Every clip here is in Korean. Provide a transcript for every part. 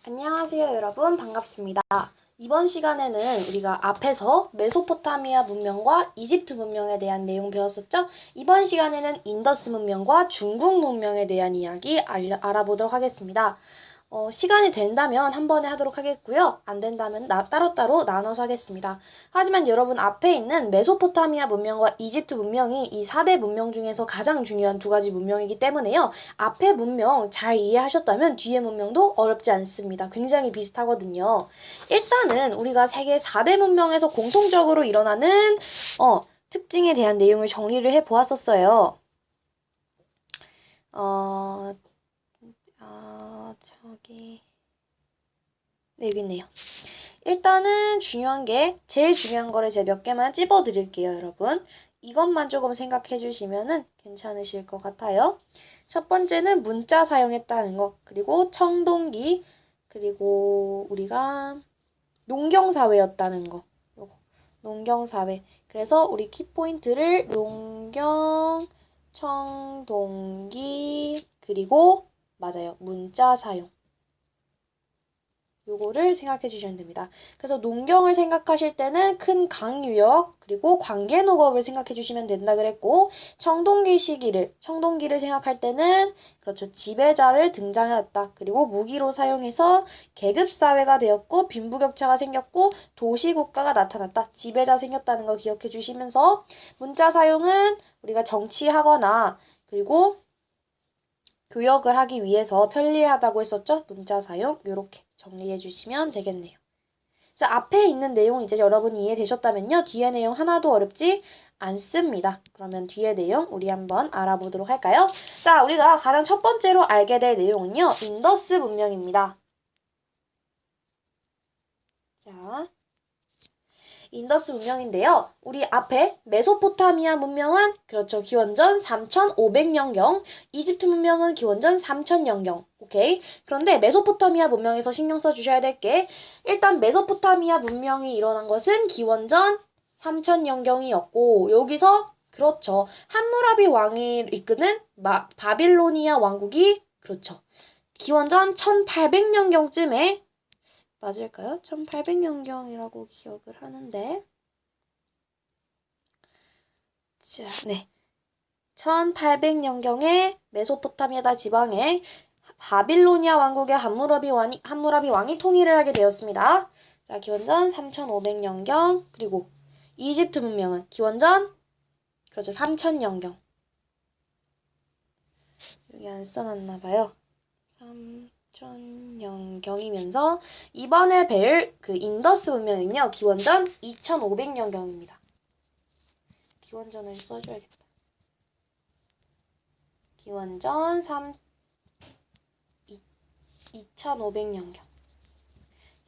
안녕하세요, 여러분. 반갑습니다. 이번 시간에는 우리가 앞에서 메소포타미아 문명과 이집트 문명에 대한 내용 배웠었죠? 이번 시간에는 인더스 문명과 중국 문명에 대한 이야기 알아보도록 하겠습니다. 시간이 된다면 한 번에 하도록 하겠고요. 안 된다면 따로따로 나눠서 하겠습니다. 하지만 여러분 앞에 있는 메소포타미아 문명과 이집트 문명이 이 4대 문명 중에서 가장 중요한 두 가지 문명이기 때문에요. 앞에 문명 잘 이해하셨다면 뒤에 문명도 어렵지 않습니다. 굉장히 비슷하거든요. 일단은 우리가 세계 4대 문명에서 공통적으로 일어나는 특징에 대한 내용을 정리를 해보았었어요. 네, 여기 있네요. 일단은 제일 중요한 거를 제가 몇 개만 찝어 드릴게요, 여러분. 이것만 조금 생각해 주시면은 괜찮으실 것 같아요. 첫 번째는 문자 사용했다는 거, 그리고 청동기, 그리고 우리가 농경사회였다는 거. 요거. 농경사회. 그래서 우리 키포인트를 농경, 청동기, 그리고 맞아요. 문자 사용. 요거를 생각해 주시면 됩니다. 그래서 농경을 생각하실 때는 큰 강유역 그리고 관계농업을 생각해 주시면 된다 그랬고, 청동기를 생각할 때는 그렇죠. 지배자를 등장하였다. 그리고 무기로 사용해서 계급사회가 되었고 빈부격차가 생겼고 도시국가가 나타났다. 지배자 생겼다는 거 기억해 주시면서, 문자 사용은 우리가 정치하거나 그리고 교역을 하기 위해서 편리하다고 했었죠? 문자 사용 요렇게 정리해 주시면 되겠네요. 자, 앞에 있는 내용 이제 여러분이 이해되셨다면요. 뒤에 내용 하나도 어렵지 않습니다. 그러면 뒤에 내용 우리 한번 알아보도록 할까요? 자, 우리가 가장 첫 번째로 알게 될 내용은요. 인더스 문명입니다. 자, 인더스 문명인데요. 우리 앞에 메소포타미아 문명은 그렇죠. 기원전 3500년경, 이집트 문명은 기원전 3000년경. 오케이. 그런데 메소포타미아 문명에서 신경 써주셔야 될 게, 일단 메소포타미아 문명이 일어난 것은 기원전 3000년경이었고, 여기서 그렇죠. 함무라비 왕이 이끄는 바빌로니아 왕국이 그렇죠. 기원전 1800년경쯤에 맞을까요? 1800년경이라고 기억을 하는데. 자, 네. 1800년경에 메소포타미아 지방에 바빌로니아 왕국의 함무라비 왕이 통일을 하게 되었습니다. 자, 기원전 3500년경, 그리고 이집트 문명은 기원전 그렇죠. 3000년경. 여기 안 써놨나 봐요. 3000년경이면서 이번에 뵐 그 인더스 문명은요. 기원전 2500년경입니다. 기원전을 써줘야겠다. 기원전 2500년경.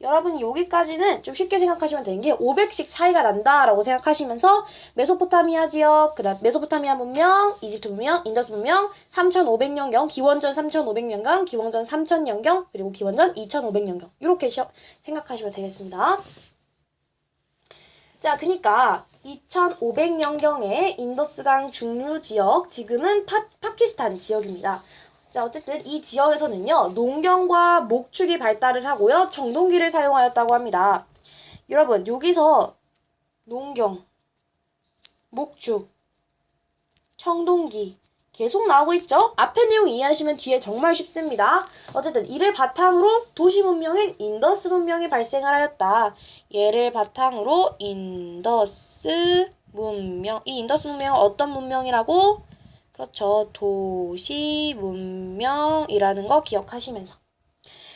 여러분이 여기까지는 좀 쉽게 생각하시면 되는 게 500씩 차이가 난다라고 생각하시면서 메소포타미아 지역, 그다음 메소포타미아 문명, 이집트 문명, 인더스 문명, 3500년경, 기원전 3500년경, 기원전 3000년경, 그리고 기원전 2500년경. 이렇게 생각하시면 되겠습니다. 자, 그러니까 2500년경의 인더스강 중류 지역, 지금은 파키스탄 지역입니다. 자, 어쨌든 이 지역에서는요, 농경과 목축이 발달을 하고요, 청동기를 사용하였다고 합니다. 여러분, 여기서 농경, 목축, 청동기 계속 나오고 있죠? 앞에 내용 이해하시면 뒤에 정말 쉽습니다. 어쨌든 이를 바탕으로 도시 문명인 인더스 문명이 발생을 하였다. 얘를 바탕으로 인더스 문명, 이 인더스 문명은 어떤 문명이라고? 그렇죠. 도시 문명이라는 거 기억하시면서.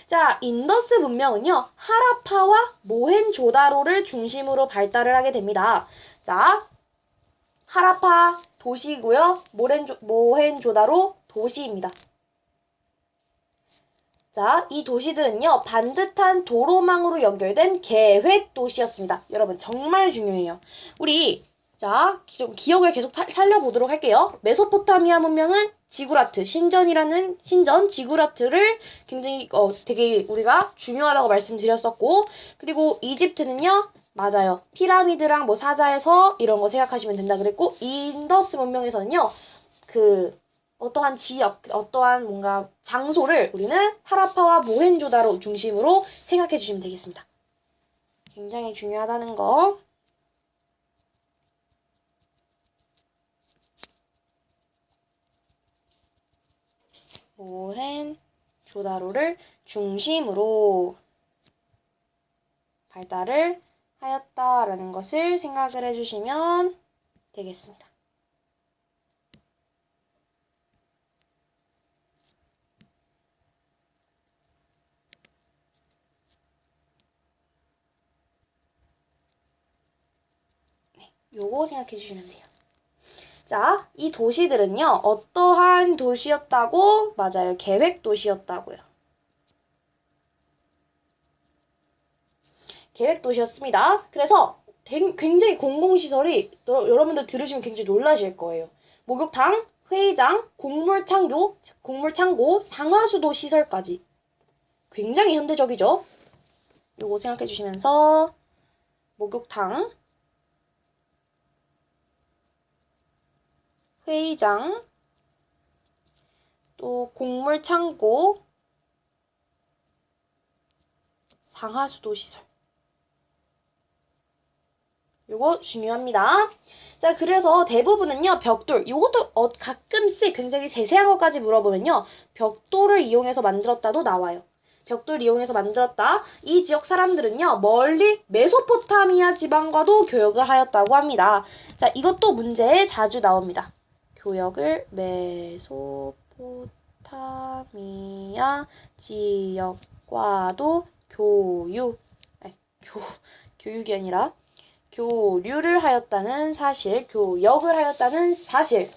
자, 인더스 문명은요, 하라파와 모헨조다로를 중심으로 발달을 하게 됩니다. 자, 하라파 도시고요. 모헨조다로 도시입니다. 자, 이 도시들은요, 반듯한 도로망으로 연결된 계획 도시였습니다. 여러분, 정말 중요해요. 우리 자, 좀 기억을 계속 살려보도록 할게요. 메소포타미아 문명은 지구라트, 신전 지구라트를 굉장히 되게 우리가 중요하다고 말씀드렸었고, 그리고 이집트는요, 맞아요. 피라미드랑 뭐 사자에서 이런 거 생각하시면 된다 그랬고, 인더스 문명에서는요, 어떠한 지역, 어떠한 뭔가 장소를 우리는 하라파와 모헨조다로 중심으로 생각해 주시면 되겠습니다. 굉장히 중요하다는 거. 모헨조다로를 중심으로 발달을 하였다라는 것을 생각을 해주시면 되겠습니다. 네, 요거 생각해 주시면 돼요. 자, 이 도시들은요, 어떠한 도시였다고? 맞아요. 계획 도시였다고요. 계획 도시였습니다. 그래서 굉장히 공공시설이 여러분들 들으시면 굉장히 놀라실 거예요. 목욕탕, 회의장, 곡물창고, 상하수도 시설까지. 굉장히 현대적이죠? 요거 생각해 주시면서 목욕탕, 회의장, 또 곡물창고, 상하수도 시설. 요거 중요합니다. 자, 그래서 대부분은요, 벽돌. 요것도 가끔씩 굉장히 세세한 것까지 물어보면요, 벽돌을 이용해서 만들었다도 나와요. 벽돌 이용해서 만들었다. 이 지역 사람들은요, 멀리 메소포타미아 지방과도 교역을 하였다고 합니다. 자, 이것도 문제에 자주 나옵니다. 교역을 메소포타미아 지역과도 교육이 아니라 교류를 하였다는 사실, 교역을 하였다는 사실.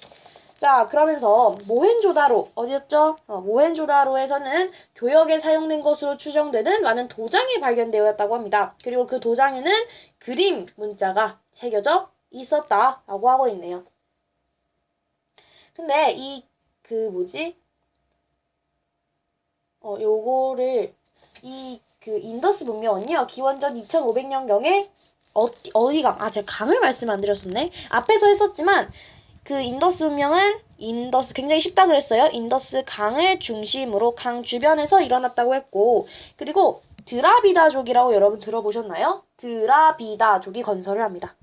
자, 그러면서 모헨조다로 어디였죠? 모헨조다로에서는 교역에 사용된 것으로 추정되는 많은 도장이 발견되었다고 합니다. 그리고 그 도장에는 그림 문자가 새겨져 있었다라고 하고 있네요. 근데 요거를 인더스 문명은요, 기원전 2500년경에 제가 강을 말씀 안 드렸었네. 앞에서 했었지만 그 인더스 문명은 굉장히 쉽다 그랬어요. 인더스 강을 중심으로 강 주변에서 일어났다고 했고, 그리고 드라비다족이라고 여러분 들어보셨나요? 드라비다족이 건설을 합니다.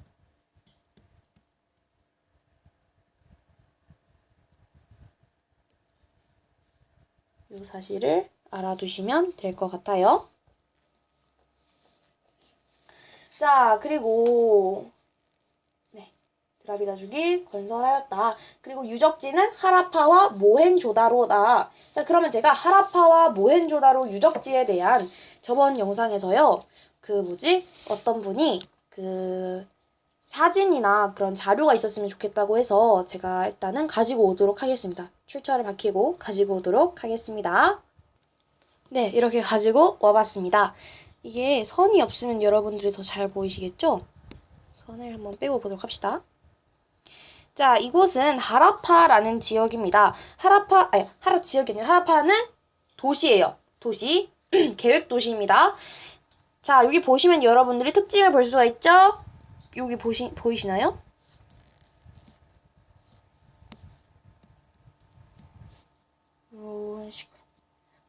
이 사실을 알아두시면 될 것 같아요. 자, 그리고 드라비다족이 건설하였다. 그리고 유적지는 하라파와 모헨조다로다. 자, 그러면 제가 하라파와 모헨조다로 유적지에 대한 저번 영상에서요. 어떤 분이 사진이나 그런 자료가 있었으면 좋겠다고 해서 제가 일단은 가지고 오도록 하겠습니다. 출처를 밝히고 가지고 오도록 하겠습니다. 네, 이렇게 가지고 와봤습니다. 이게 선이 없으면 여러분들이 더 잘 보이시겠죠? 선을 한번 빼고 보도록 합시다. 자, 이곳은 하라파라는 지역입니다. 지역이 아니라 하라파는 도시예요. 도시. 계획 도시입니다. 자, 여기 보시면 여러분들이 특징을 볼 수가 있죠? 여기 보이시나요? 이런 식으로.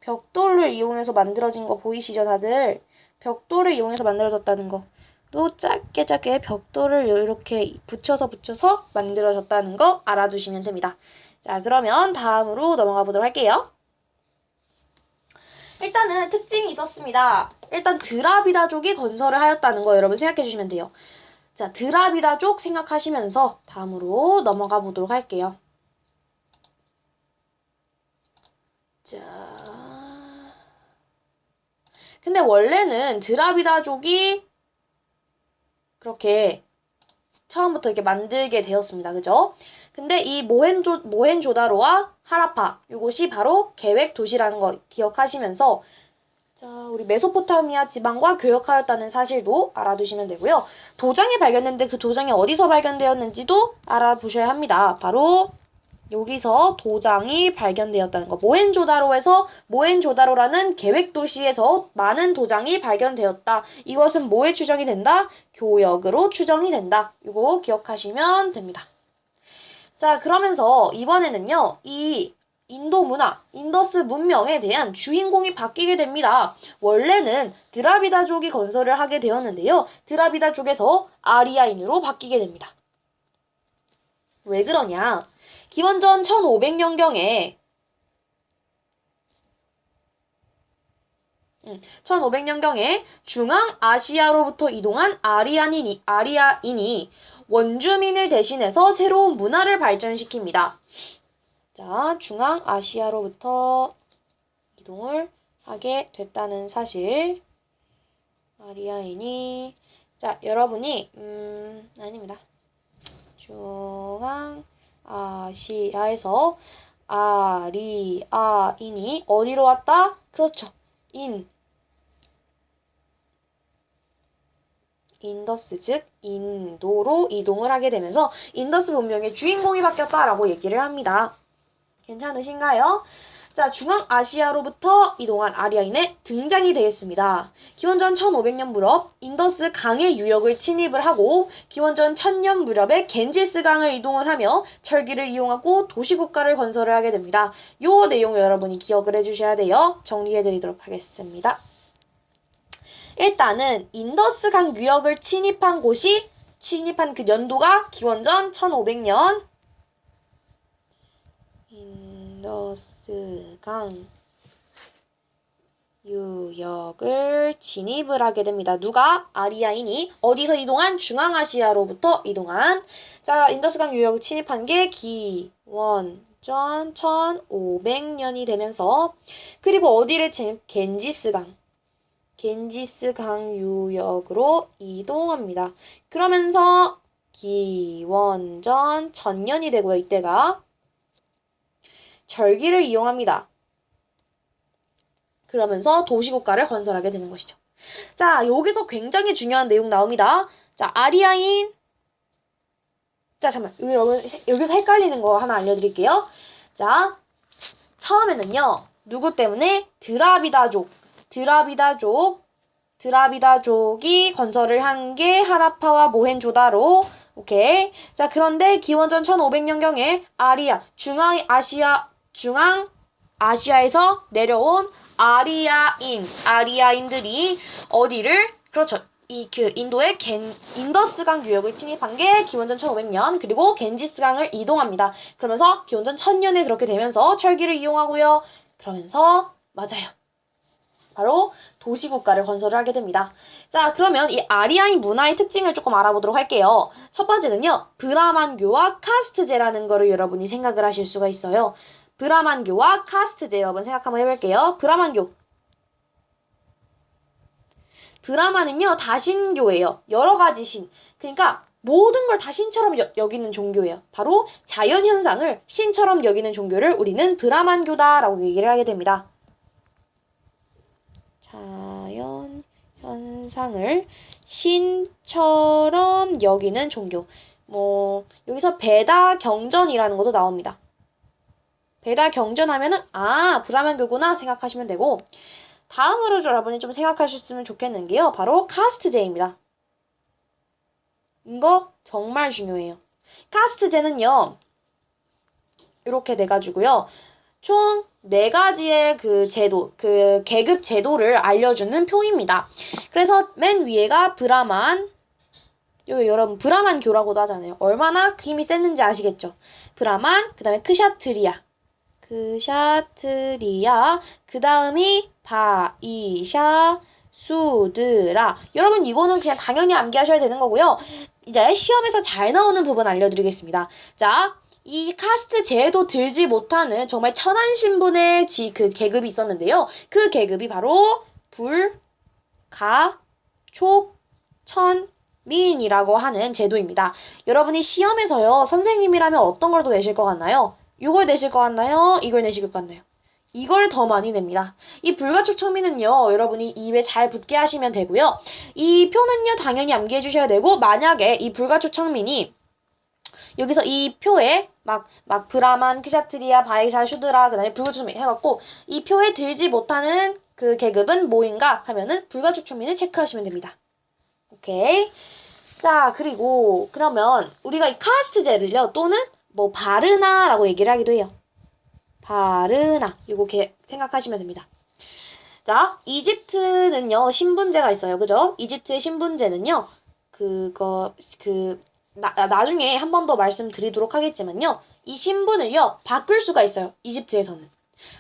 벽돌을 이용해서 만들어진 거 보이시죠, 다들? 벽돌을 이용해서 만들어졌다는 거. 또 짧게 벽돌을 이렇게 붙여서 만들어졌다는 거 알아두시면 됩니다. 자, 그러면 다음으로 넘어가 보도록 할게요. 일단은 특징이 있었습니다. 일단 드라비다족이 건설을 하였다는 거 여러분 생각해 주시면 돼요. 자, 드라비다족 생각하시면서 다음으로 넘어가 보도록 할게요. 자, 근데 원래는 드라비다족이 그렇게 처음부터 이렇게 만들게 되었습니다. 그죠? 근데 이 모헨조다로와 하라파, 이곳이 바로 계획 도시라는 거 기억하시면서, 자, 우리 메소포타미아 지방과 교역하였다는 사실도 알아두시면 되고요. 도장이 발견됐는데 그 도장이 어디서 발견되었는지도 알아보셔야 합니다. 바로 여기서 도장이 발견되었다는 거. 모헨조다로라는 계획도시에서 많은 도장이 발견되었다. 이것은 뭐에 추정이 된다? 교역으로 추정이 된다. 이거 기억하시면 됩니다. 자, 그러면서 이번에는요, 이 인도 문화, 인더스 문명에 대한 주인공이 바뀌게 됩니다. 원래는 드라비다족이 건설을 하게 되었는데요. 드라비다족에서 아리아인으로 바뀌게 됩니다. 왜 그러냐? 기원전 1500년경에 1500년경에 중앙아시아로부터 이동한 아리아인이 원주민을 대신해서 새로운 문화를 발전시킵니다. 자, 중앙아시아로부터 이동을 하게 됐다는 사실. 아리아인이 자, 여러분이 아닙니다. 중앙아시아에서 아리아인이 어디로 왔다? 그렇죠. 인더스, 즉 인도로 이동을 하게 되면서 인더스 문명의 주인공이 바뀌었다라고 얘기를 합니다. 괜찮으신가요? 자, 중앙아시아로부터 이동한 아리아인의 등장이 되겠습니다. 기원전 1500년 무렵 인더스 강의 유역을 침입을 하고 기원전 1000년 무렵에 겐지스 강을 이동을 하며 철기를 이용하고 도시국가를 건설을 하게 됩니다. 요 내용 여러분이 기억을 해주셔야 돼요. 정리해드리도록 하겠습니다. 일단은 인더스 강 유역을 침입한 그 연도가 기원전 1500년 인더스 강 유역을 진입을 하게 됩니다. 누가? 아리아인이 어디서 이동한? 중앙아시아로부터 이동한. 자, 인더스 강 유역을 침입한 게 기원전 1500년이 되면서 그리고 어디를 겐지스 강 유역으로 이동합니다. 그러면서 기원전 1000년이 되고요. 이때가 절기를 이용합니다. 그러면서 도시국가를 건설하게 되는 것이죠. 자, 여기서 굉장히 중요한 내용 나옵니다. 자, 아리아인. 자, 잠깐만. 여기서 헷갈리는 거 하나 알려드릴게요. 자, 처음에는요. 누구 때문에? 드라비다족이 건설을 한 게 하라파와 모헨조다로. 오케이. 자, 그런데 기원전 1500년경에 중앙아시아에서 내려온 아리아인들이 어디를? 그렇죠. 인도의 인더스강 유역을 침입한 게 기원전 1500년, 그리고 겐지스강을 이동합니다. 그러면서 기원전 1000년에 그렇게 되면서 철기를 이용하고요. 그러면서, 맞아요. 바로 도시국가를 건설을 하게 됩니다. 자, 그러면 이 아리아인 문화의 특징을 조금 알아보도록 할게요. 첫 번째는요, 브라만교와 카스트제라는 거를 여러분이 생각을 하실 수가 있어요. 브라만교와 카스트제 여러분 생각 한번 해볼게요. 브라만은요, 다신교예요. 여러 가지 신. 그러니까 모든 걸 다 신처럼 여기는 종교예요. 바로 자연현상을 신처럼 여기는 종교를 우리는 브라만교다라고 얘기를 하게 됩니다. 자연 현상을 신처럼 여기는 종교. 여기서 베다 경전이라는 것도 나옵니다. 베다 경전 하면은 브라만교구나 생각하시면 되고, 다음으로 여러분이 좀 생각하셨으면 좋겠는 게요. 바로 카스트제입니다. 이거 정말 중요해요. 카스트제는요. 이렇게 돼가지고요. 총 4가지의 그 제도, 그 계급 제도를 알려주는 표입니다. 그래서 맨 위에가 브라만, 여기 여러분 브라만교라고도 하잖아요. 얼마나 그 힘이 셌는지 아시겠죠? 브라만, 그 다음에 크샤트리아, 그 다음이 바이샤, 수드라. 여러분 이거는 그냥 당연히 암기하셔야 되는 거고요. 이제 시험에서 잘 나오는 부분 알려드리겠습니다. 자, 이 카스트 제도 들지 못하는 정말 천한 신분의 그 계급이 있었는데요. 그 계급이 바로 불, 가, 촉, 천, 미인이라고 하는 제도입니다. 여러분이 시험에서요. 선생님이라면 어떤 걸 더 내실 것 같나요? 이걸 내실 것 같나요? 이걸 내실 것 같나요? 이걸 더 많이 냅니다. 이 불가촉 천민은요. 여러분이 입에 잘 붙게 하시면 되고요. 이 표는요. 당연히 암기해 주셔야 되고, 만약에 이 불가촉 천민이 여기서 이 표에 막 브라만, 크샤트리아, 바이샤, 슈드라, 그 다음에 불가촉 천민 해갖고 이 표에 들지 못하는 그 계급은 뭐인가 하면은 불가촉 천민을 체크하시면 됩니다. 오케이. 자, 그리고 그러면 우리가 이 카스트제를요. 또는 뭐 바르나라고 얘기를 하기도 해요. 바르나. 이거 생각하시면 됩니다. 자, 이집트는요, 신분제가 있어요. 그죠? 이집트의 신분제는요, 나중에 한 번 더 말씀드리도록 하겠지만요, 이 신분을요, 바꿀 수가 있어요. 이집트에서는.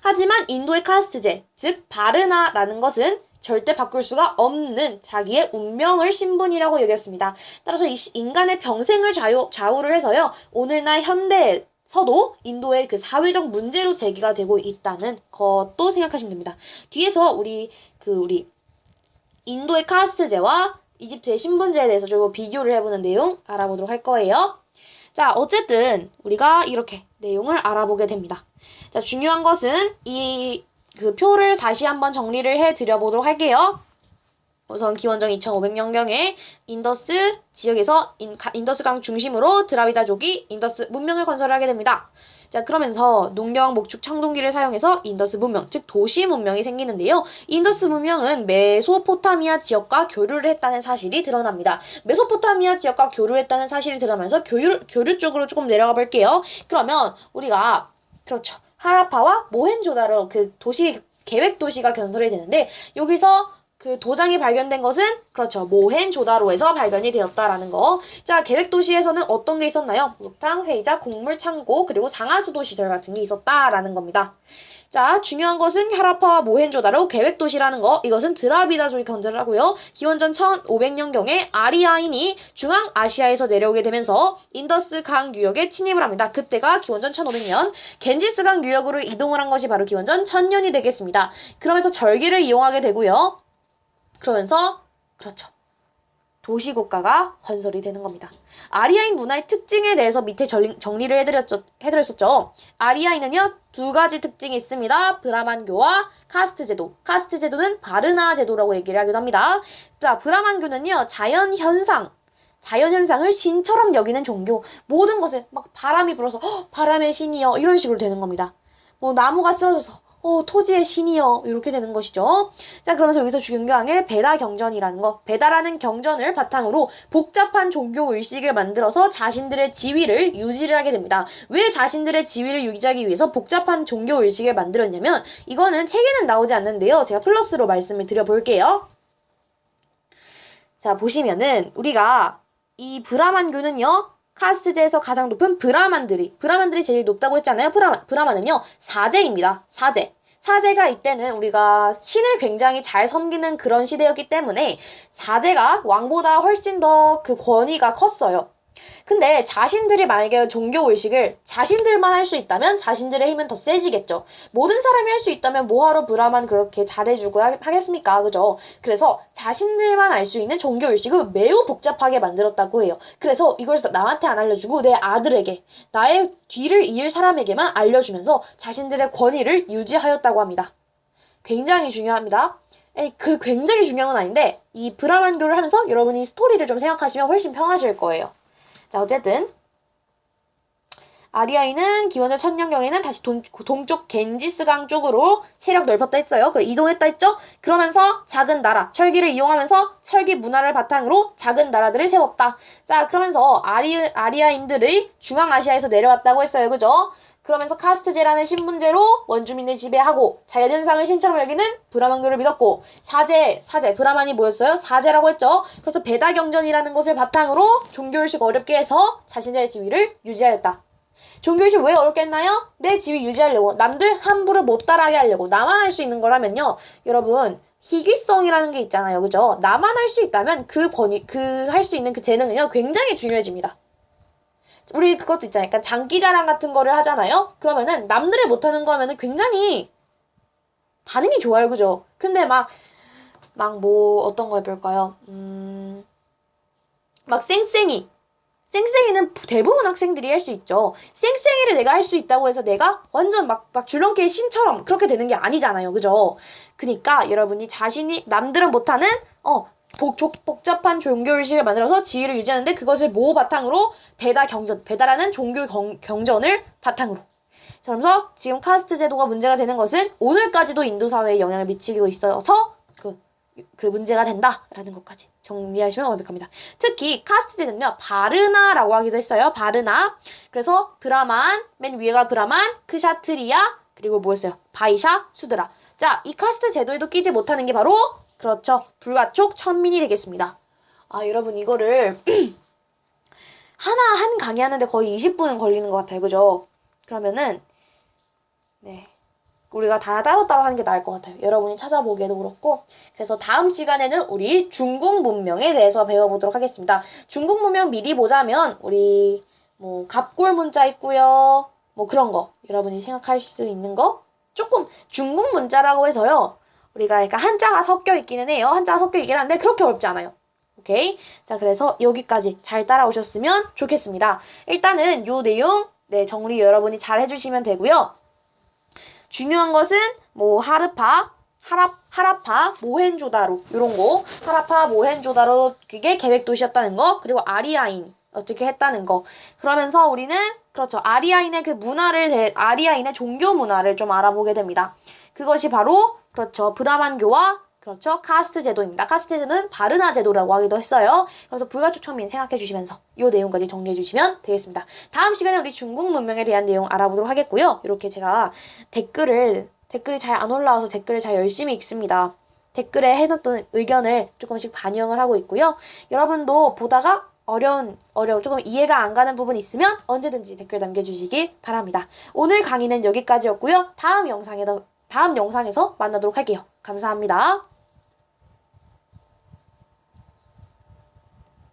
하지만 인도의 카스트제, 즉, 바르나라는 것은 절대 바꿀 수가 없는 자기의 운명을 신분이라고 여겼습니다. 따라서 인간의 평생을 좌우를 해서요, 오늘날 현대에서도 인도의 그 사회적 문제로 제기가 되고 있다는 것도 생각하시면 됩니다. 뒤에서 우리 인도의 카스트제와 이집트의 신분제에 대해서 좀 비교를 해보는 내용 알아보도록 할 거예요. 자, 어쨌든 우리가 이렇게 내용을 알아보게 됩니다. 자, 중요한 것은 그 표를 다시 한번 정리를 해드려보도록 할게요. 우선 기원전 2500년경에 인더스 지역에서 인더스강 중심으로 드라비다족이 인더스 문명을 건설하게 됩니다. 자, 그러면서 농경, 목축, 청동기를 사용해서 인더스 문명, 즉 도시 문명이 생기는데요. 인더스 문명은 메소포타미아 지역과 교류를 했다는 사실이 드러납니다. 메소포타미아 지역과 교류를 했다는 사실이 드러나면서 교류 쪽으로 조금 내려가 볼게요. 그러면 우리가 그렇죠. 하라파와 모헨조다로 그 계획 도시가 건설이 되는데 여기서 그 도장이 발견된 것은 그렇죠. 모헨조다로에서 발견이 되었다라는 거. 자, 계획 도시에서는 어떤 게 있었나요? 목탕, 회의자, 곡물 창고, 그리고 상하수도 시설 같은 게 있었다라는 겁니다. 자, 중요한 것은 하라파와 모헨조다로 계획 도시라는 거. 이것은 드라비다족이 건설을 하고요. 기원전 1500년경에 아리아인이 중앙아시아에서 내려오게 되면서 인더스 강 유역에 침입을 합니다. 그때가 기원전 1500년. 겐지스 강 유역으로 이동을 한 것이 바로 기원전 1000년이 되겠습니다. 그러면서 절기를 이용하게 되고요. 그러면서 그렇죠. 도시국가가 건설이 되는 겁니다. 아리아인 문화의 특징에 대해서 밑에 정리를 해드렸었죠. 아리아인은요, 두 가지 특징이 있습니다. 브라만교와 카스트 제도. 카스트 제도는 바르나 제도라고 얘기를 하기도 합니다. 자, 브라만교는요, 자연현상을 신처럼 여기는 종교. 모든 것을 막 바람이 불어서 바람의 신이여 이런 식으로 되는 겁니다. 뭐 나무가 쓰러져서 토지의 신이여 이렇게 되는 것이죠. 자, 그러면서 여기서 중요한 게 베다 경전이라는 거. 베다라는 경전을 바탕으로 복잡한 종교 의식을 만들어서 자신들의 지위를 유지를 하게 됩니다. 왜 자신들의 지위를 유지하기 위해서 복잡한 종교 의식을 만들었냐면 이거는 책에는 나오지 않는데요. 제가 플러스로 말씀을 드려볼게요. 자, 보시면은 우리가 이 브라만교는요. 카스트제에서 가장 높은 브라만들이 제일 높다고 했잖아요. 브라만은요. 사제입니다. 사제가 이때는 우리가 신을 굉장히 잘 섬기는 그런 시대였기 때문에 사제가 왕보다 훨씬 더 그 권위가 컸어요. 근데 자신들이 만약에 종교의식을 자신들만 할 수 있다면 자신들의 힘은 더 세지겠죠. 모든 사람이 할 수 있다면 뭐하러 브라만 그렇게 잘해주고 하겠습니까? 그죠? 그래서 자신들만 알 수 있는 종교의식을 매우 복잡하게 만들었다고 해요. 그래서 이걸 남한테 안 알려주고 내 아들에게, 나의 뒤를 이을 사람에게만 알려주면서 자신들의 권위를 유지하였다고 합니다. 굉장히 중요합니다. 굉장히 중요한 건 아닌데 이 브라만교를 하면서 여러분이 스토리를 좀 생각하시면 훨씬 편하실 거예요. 자, 어쨌든 아리아인은 기원전 1000년경에는 다시 동쪽 겐지스강 쪽으로 세력 넓혔다 했어요. 그래 이동했다 했죠. 그러면서 작은 나라, 철기를 이용하면서 철기 문화를 바탕으로 작은 나라들을 세웠다. 자, 그러면서 아리아인들의 중앙아시아에서 내려왔다고 했어요. 그죠? 그러면서 카스트제라는 신분제로 원주민을 지배하고 자연현상을 신처럼 여기는 브라만교를 믿었고 사제, 브라만이 뭐였어요? 사제라고 했죠. 그래서 베다 경전이라는 것을 바탕으로 종교의식 어렵게 해서 자신들의 지위를 유지하였다. 종교의식 왜 어렵게 했나요? 내 지위 유지하려고. 남들 함부로 못 따라하게 하려고. 나만 할 수 있는 거라면요. 여러분 희귀성이라는 게 있잖아요. 그죠? 나만 할 수 있다면 할 수 있는 그 재능은요. 굉장히 중요해집니다. 우리 그것도 있잖아요. 그러니까 장기자랑 같은 거를 하잖아요. 그러면은 남들이 못하는 거 하면은 굉장히 반응이 좋아요. 그죠? 근데 막 어떤 거 해볼까요? 막 쌩쌩이는 대부분 학생들이 할 수 있죠. 쌩쌩이를 내가 할 수 있다고 해서 내가 완전 막 줄넘기의 신처럼 그렇게 되는 게 아니잖아요. 그죠? 그니까 여러분이 자신이 남들은 못하는 복잡한 종교의식을 만들어서 지위를 유지하는데 그것을 뭐 바탕으로? 베다라는 종교 경전을 바탕으로. 그러면서 지금 카스트 제도가 문제가 되는 것은 오늘까지도 인도 사회에 영향을 미치고 있어서 그 문제가 된다라는 것까지 정리하시면 완벽합니다. 특히 카스트 제도는요, 바르나라고 하기도 했어요. 바르나. 그래서 브라만, 맨 위에가 브라만, 크샤트리아, 그리고 뭐였어요? 바이샤, 수드라. 자, 이 카스트 제도에도 끼지 못하는 게 바로 그렇죠. 불가촉 천민이 되겠습니다. 아, 여러분 이거를 한 강의하는데 거의 20분은 걸리는 것 같아요. 그죠? 그러면은 네. 우리가 다 따로따로 하는 게 나을 것 같아요. 여러분이 찾아보기에도 그렇고. 그래서 다음 시간에는 우리 중국 문명에 대해서 배워보도록 하겠습니다. 중국 문명 미리 보자면 우리 뭐 갑골 문자 있고요. 뭐 그런 거. 여러분이 생각할 수 있는 거. 조금 중국 문자라고 해서요. 우리가 그러니까 한자가 섞여 있기는 해요. 한자가 섞여 있긴 한데 그렇게 어렵지 않아요. 오케이? 자, 그래서 여기까지 잘 따라오셨으면 좋겠습니다. 일단은 요 내용 네, 정리 여러분이 잘 해주시면 되고요. 중요한 것은 뭐 하라파, 모헨조다로 요런 거 하라파, 모헨조다로 그게 계획 도시였다는 거 그리고 아리아인 어떻게 했다는 거 그러면서 우리는 그렇죠 아리아인의 그 문화를 아리아인의 종교 문화를 좀 알아보게 됩니다. 그것이 바로 그렇죠 브라만교와 그렇죠 카스트 제도입니다. 카스트 제도는 바르나 제도라고 하기도 했어요. 그래서 불가촉 천민 생각해 주시면서 이 내용까지 정리해 주시면 되겠습니다. 다음 시간에 우리 중국 문명에 대한 내용 알아보도록 하겠고요. 이렇게 제가 댓글이 잘 안 올라와서 댓글을 잘 열심히 읽습니다. 댓글에 해놨던 의견을 조금씩 반영을 하고 있고요. 여러분도 보다가 어려운 조금 이해가 안 가는 부분 있으면 언제든지 댓글 남겨주시기 바랍니다. 오늘 강의는 여기까지였고요. 다음 영상에서 만나도록 할게요. 감사합니다.